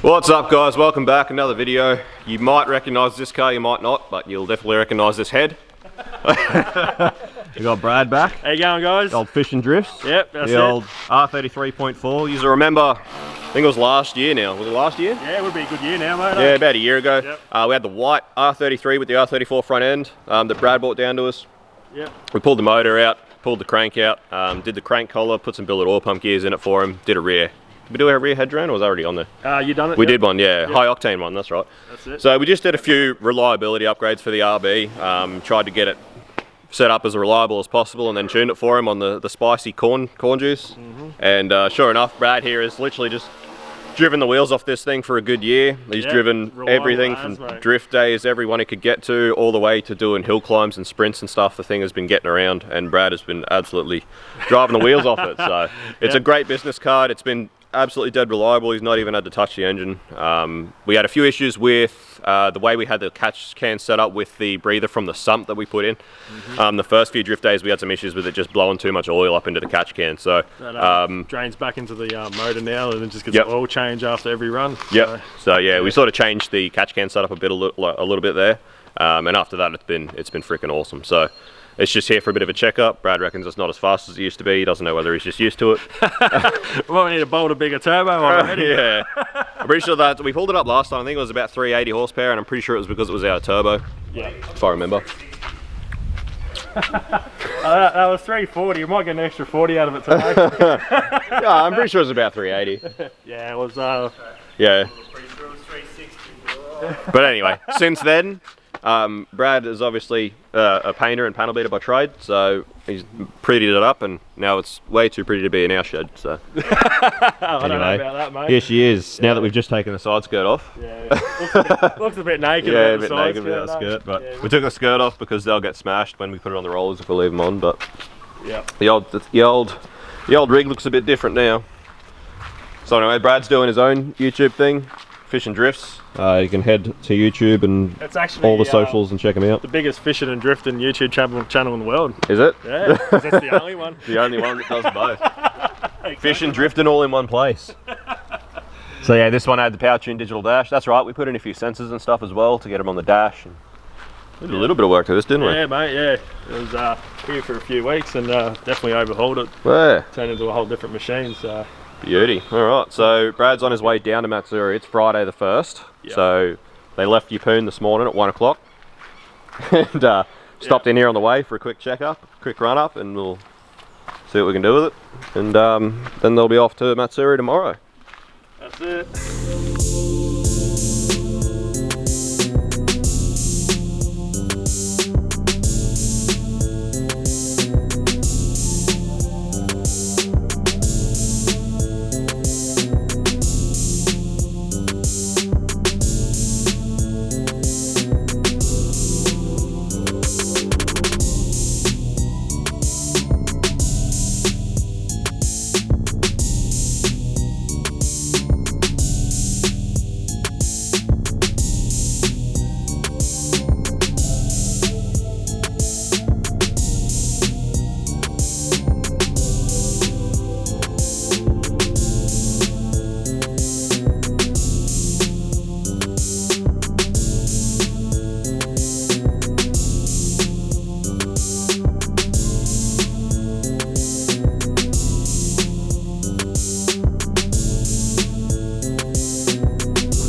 What's up guys, welcome back, another video. You might recognise this car, you might not, but you'll definitely recognise this head. We got Brad back. How you going guys? The old Fish Drifts. Yep, that's the old R33.4. You remember, I think it was last year now. Was it last year? Yeah, it would be a good year now, mate. Yeah, about a year ago. Yep. We had the white R33 with the R34 front end that Brad brought down to us. Yep. We pulled the motor out, pulled the crank out, did the crank collar, put some billet oil pump gears in it for him, did a rear. Did we do a rear head drain or was that already on there? You done it? We did one, yeah. Yep. High octane one, that's right. That's it. So we just did a few reliability upgrades for the RB, tried to get it set up as reliable as possible and then tuned it for him on the spicy corn juice. And sure enough, Brad here has literally just driven the wheels off this thing for a good year. He's driven everything from drift days, everyone he could get to, all the way to doing hill climbs and sprints and stuff. The thing has been getting around and Brad has been absolutely driving the wheels off it. So it's a great business card. It's been absolutely dead reliable. He's not even had to touch the engine. We had a few issues with the way we had the catch can set up with the breather from the sump that we put in. The first few drift days we had some issues with it just blowing too much oil up into the catch can. So that, drains back into the motor now and it just gets an oil change after every run. So yeah, we sort of changed the catch can setup a little bit there, and after that it's been freaking awesome. So it's just here for a bit of a checkup. Brad reckons it's not as fast as it used to be. He doesn't know whether he's just used to it. Well, we need to bolt a bigger turbo on already. Yeah. I'm pretty sure that we pulled it up last time. I think it was about 380 horsepower, and I'm pretty sure it was because it was our turbo. Yeah. If I remember. That was 340. You might get an extra 40 out of it today. Yeah, I'm pretty sure it was about 380. Yeah, it was. Yeah. Pretty sure it was 360. But anyway, since then, Brad is obviously a painter and panel beater by trade, so he's prettied it up, and now it's way too pretty to be in our shed. So I don't know about that, mate. Here she is. Now that we've just taken the side skirt off. Yeah, looks a bit naked. Yeah, a bit naked without the skirt, but we took the skirt off because they'll get smashed when we put it on the rollers if we leave them on. But the old rig looks a bit different now. So anyway, Brad's doing his own YouTube thing, Fish Drifts. You can head to YouTube and it's actually, all the socials and check them out. The biggest fishing and drifting YouTube channel in the world. Is it? Yeah, 'cause that's the only one. The only one that does both. Exactly. Fish and drifting all in one place. So yeah, this one had the power tune digital dash. That's right, we put in a few sensors and stuff as well to get them on the dash. And we did a little bit of work to this, didn't we? Yeah, mate, yeah. It was here for a few weeks and definitely overhauled it. Yeah. Turned into a whole different machine, so. Beauty. Alright, so Brad's on his way down to Matsuri. It's Friday the 1st. Yep. So they left Yeppoon this morning at 1 o'clock. And stopped in here on the way for a quick checkup, quick run up, and we'll see what we can do with it. And then they'll be off to Matsuri tomorrow. That's it.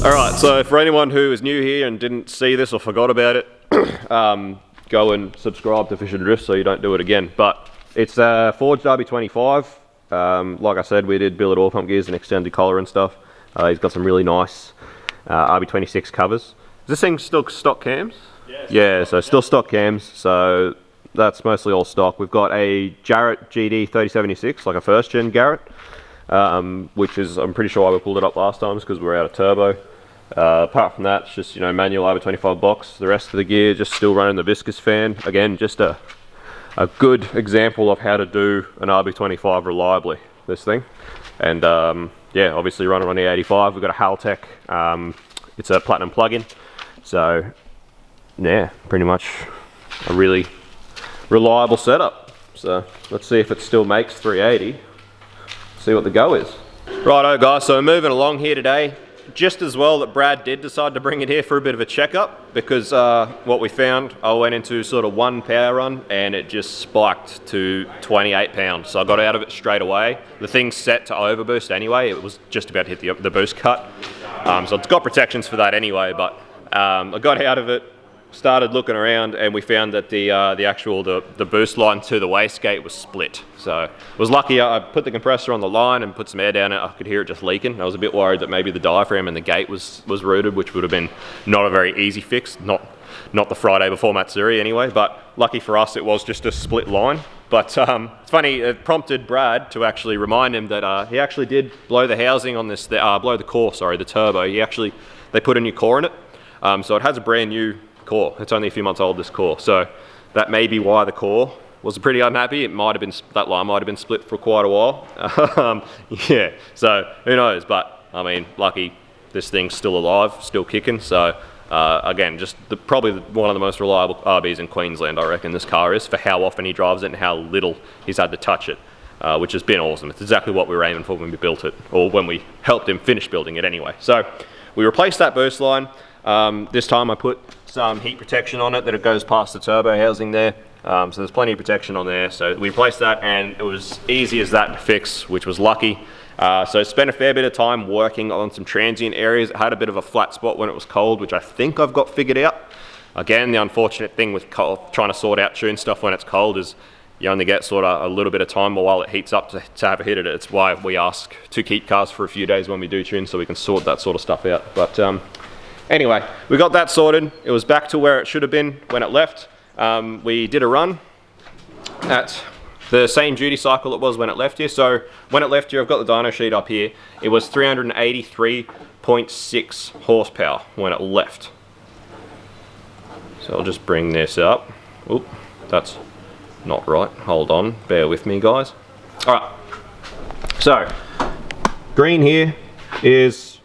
Alright, so for anyone who is new here and didn't see this or forgot about it, go and subscribe to Fish Drifts so you don't do it again. But it's a forged RB25. Like I said, we did billet oil pump gears and extended collar and stuff. He's got some really nice RB26 covers. Is this thing still stock cams? Yeah, so still stock cams, so that's mostly all stock. We've got a Jarrett GD 3076, like a first gen Garrett, which is, I'm pretty sure why we pulled it up last time, is because we were out of turbo. Apart from that, it's just, you know, manual RB25 box. The rest of the gear just still running the viscous fan. Again, just a good example of how to do an RB25 reliably, this thing. And yeah, obviously running on the 85. We've got a Haltech, it's a platinum plug-in. So yeah, pretty much a really reliable setup. So let's see if it still makes 380. See what the go is. Righto guys, so we're moving along here today. just as well that Brad did decide to bring it here for a bit of a checkup, because what we found, I went into sort of one power run and it just spiked to 28 pounds. So I got out of it straight away. The thing's set to overboost anyway. It was just about to hit the boost cut. So it's got protections for that anyway, but I got out of it, started looking around, and we found that the boost line to the wastegate was split. So I was lucky. I put the compressor on the line and put some air down it. I could hear it just leaking. I was a bit worried that maybe the diaphragm and the gate was rooted, which would have been not a very easy fix. Not the Friday before Matsuri anyway, but lucky for us it was just a split line. But it's funny, it prompted Brad to actually remind him that he actually did blow the housing on this, blow the core, sorry, the turbo. They put a new core in it. So it has a brand new core. It's only a few months old, this core. So that may be why the core was pretty unhappy. It might have been, that line might have been split for quite a while. Yeah, so who knows? But I mean, lucky this thing's still alive, still kicking. So again, just probably one of the most reliable RBs in Queensland, I reckon this car is, for how often he drives it and how little he's had to touch it, which has been awesome. It's exactly what we were aiming for when we built it, or when we helped him finish building it anyway. So we replaced that boost line. This time I put some heat protection on it that it goes past the turbo housing there. So there's plenty of protection on there. So we replaced that and it was easy as that to fix, which was lucky. So I spent a fair bit of time working on some transient areas. It had a bit of a flat spot when it was cold, which I think I've got figured out. Again, the unfortunate thing with trying to sort out tune stuff when it's cold is you only get sort of a little bit of time while it heats up to have a hit at it. It's why we ask to keep cars for a few days when we do tune, so we can sort that sort of stuff out. But anyway, we got that sorted. It was back to where it should have been when it left. We did a run at the same duty cycle it was when it left here. So when it left here, I've got the dyno sheet up here. It was 383.6 horsepower when it left. So I'll just bring this up. Oop, that's not right. Hold on, bear with me, guys. All right, so green here is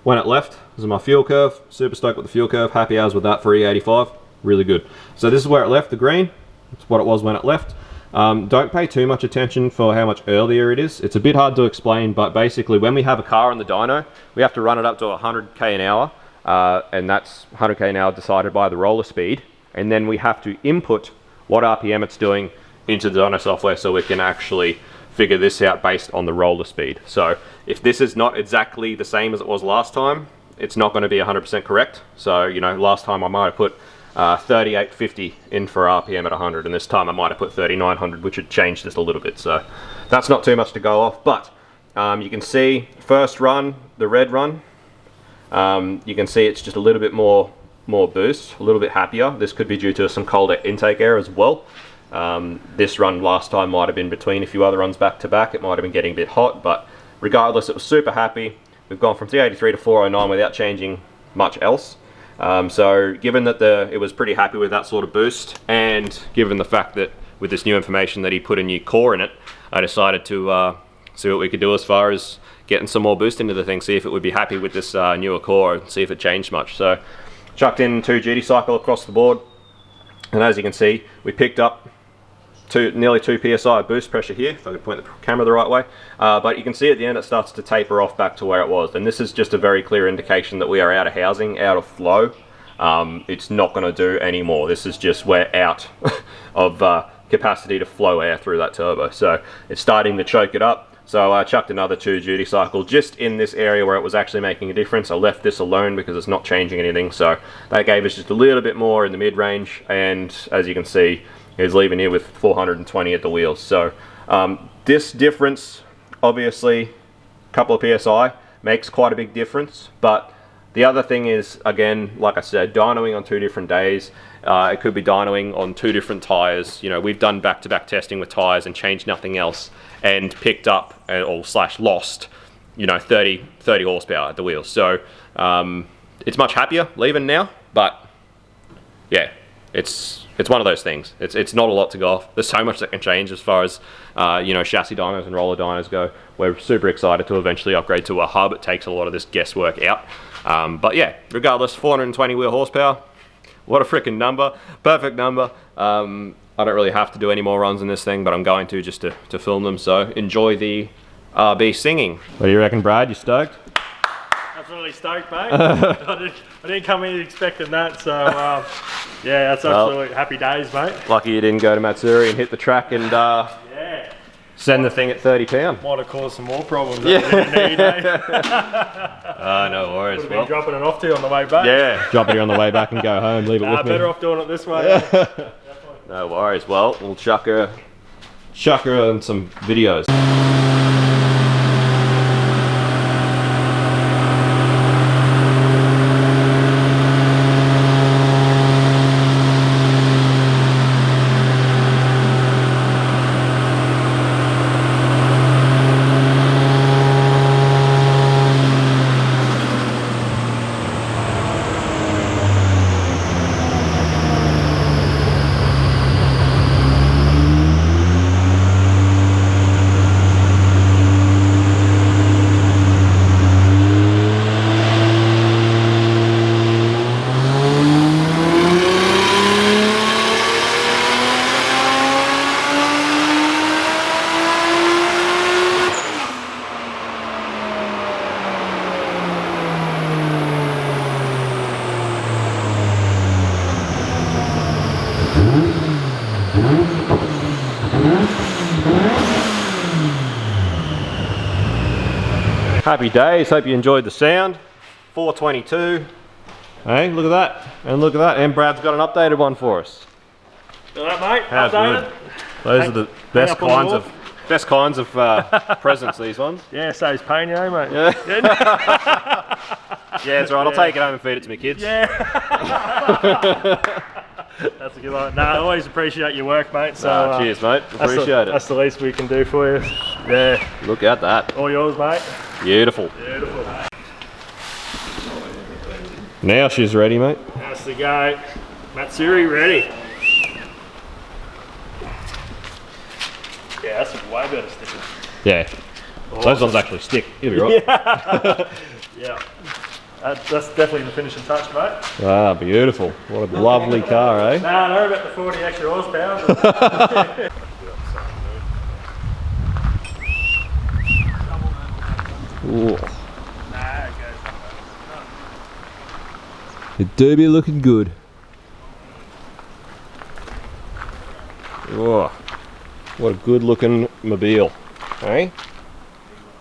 when it left. This is my fuel curve. Super stoked with the fuel curve. Happy hours with that for E85. Really good. So this is where it left, the green. It's what it was when it left. Don't pay too much attention for how much earlier it is. It's a bit hard to explain, but basically when we have a car on the dyno, we have to run it up to 100k an hour, and that's 100k an hour decided by the roller speed, and then we have to input what RPM it's doing into the dyno software so we can actually figure this out based on the roller speed. So if this is not exactly the same as it was last time, it's not going to be 100% correct. So, you know, last time I might have put 3850 in for RPM at 100, and this time I might have put 3900, which had changed just a little bit. So that's not too much to go off, but you can see first run, the red run, you can see it's just a little bit more boost, a little bit happier. This could be due to some colder intake air as well. This run last time might have been between a few other runs back to back. It might have been getting a bit hot, but regardless, it was super happy. We've gone from 383 to 409 without changing much else. So given that it was pretty happy with that sort of boost, and given the fact that with this new information that he put a new core in it, I decided to see what we could do as far as getting some more boost into the thing, see if it would be happy with this newer core, and see if it changed much. So chucked in 2 duty cycle across the board, and as you can see, we picked up nearly 2 psi of boost pressure here, if I could point the camera the right way. But you can see at the end it starts to taper off back to where it was, and this is just a very clear indication that we are out of housing, out of flow. It's not going to do any more. This is just we're out of capacity to flow air through that turbo, so it's starting to choke it up. So I chucked another 2 duty cycle just in this area where it was actually making a difference. I left this alone because it's not changing anything, so that gave us just a little bit more in the mid-range, and as you can see, is leaving here with 420 at the wheels. So this difference, obviously, a couple of PSI makes quite a big difference. But the other thing is, again, like I said, dynoing on 2 different days. It could be dynoing on 2 different tires. You know, we've done back-to-back testing with tires and changed nothing else, and picked up or / lost, you know, 30 horsepower at the wheels. So it's much happier leaving now, but yeah, it's one of those things. It's not a lot to go off. There's so much that can change as far as you know, chassis dynos and roller dynos go. We're super excited to eventually upgrade to a hub. It takes a lot of this guesswork out. But yeah, regardless, 420 wheel horsepower. What a freaking number. Perfect number. I don't really have to do any more runs in this thing, but I'm going to just to film them. So enjoy the RB singing. What do you reckon, Brad? You stoked? absolutely stoked, mate. I didn't come in expecting that, so yeah, that's absolutely happy days, mate. Lucky you didn't go to Matsuri and hit the track and yeah. send the thing at 30 pound. Might have caused some more problems. Yeah. That we didn't need, eh? No worries. Would have been dropping it off to you on the way back. Yeah, drop it here on the way back and go home. Leave it with me. Better off doing it this way. No worries. Well, we'll chuck her on some videos. Happy days, hope you enjoyed the sound. 422. Hey, look at that. And look at that. And Brad's got an updated one for us. All right, mate. How's Updated. good? Those are the best kinds of presents, these ones. Yeah, saves pain, yeah, mate. Yeah. Yeah, it's right. I'll take it home and feed it to my kids. Yeah. That's a good one. No, I always appreciate your work, mate. So cheers, mate. Appreciate it. That's the least we can do for you. Yeah. Look at that. All yours, mate. Beautiful. Beautiful. Now she's ready, mate. That's the go. Matsuri ready. Yeah, that's a way better sticker. Yeah. Awesome. Those ones actually stick. You'll be right. Yeah. That's definitely the finishing touch, mate. Ah, beautiful. What a lovely car, eh? Nah, I know about the 40 extra horsepower. Ooh. It do be looking good. Oh, what a good looking mobile, eh?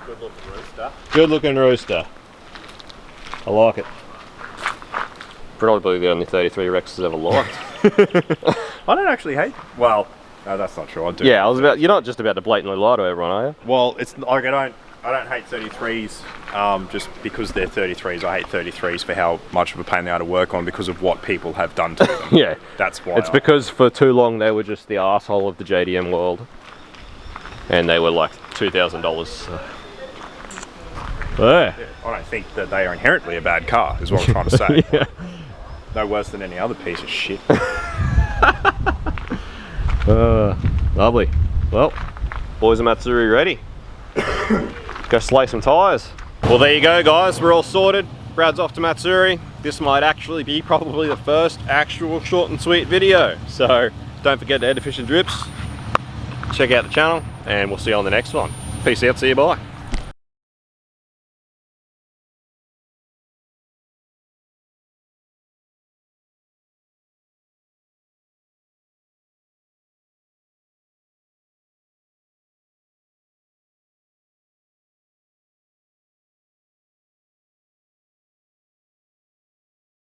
Good looking rooster. Good looking rooster. I like it. Probably the only 33 Rex has ever liked. I don't actually hate. Well, no, that's not true. I do. Yeah, I was about. You're not just about to blatantly lie to everyone, are you? Well, it's like I don't hate 33s just because they're 33s. I hate 33s for how much of a pain they are to work on because of what people have done to them. Yeah, that's why. It's because for too long they were just the arsehole of the JDM world, and they were like $2,000. Yeah. I don't think that they are inherently a bad car. Is what I'm trying to say. Yeah. No worse than any other piece of shit. Lovely. Well, boys and Matsuri ready. Go slay some tyres. Well, there you go, guys. We're all sorted. Brad's off to Matsuri. This might actually be probably the first actual short and sweet video. So don't forget to head to Fish Drifts. Check out the channel, and we'll see you on the next one. Peace out. See you. Bye.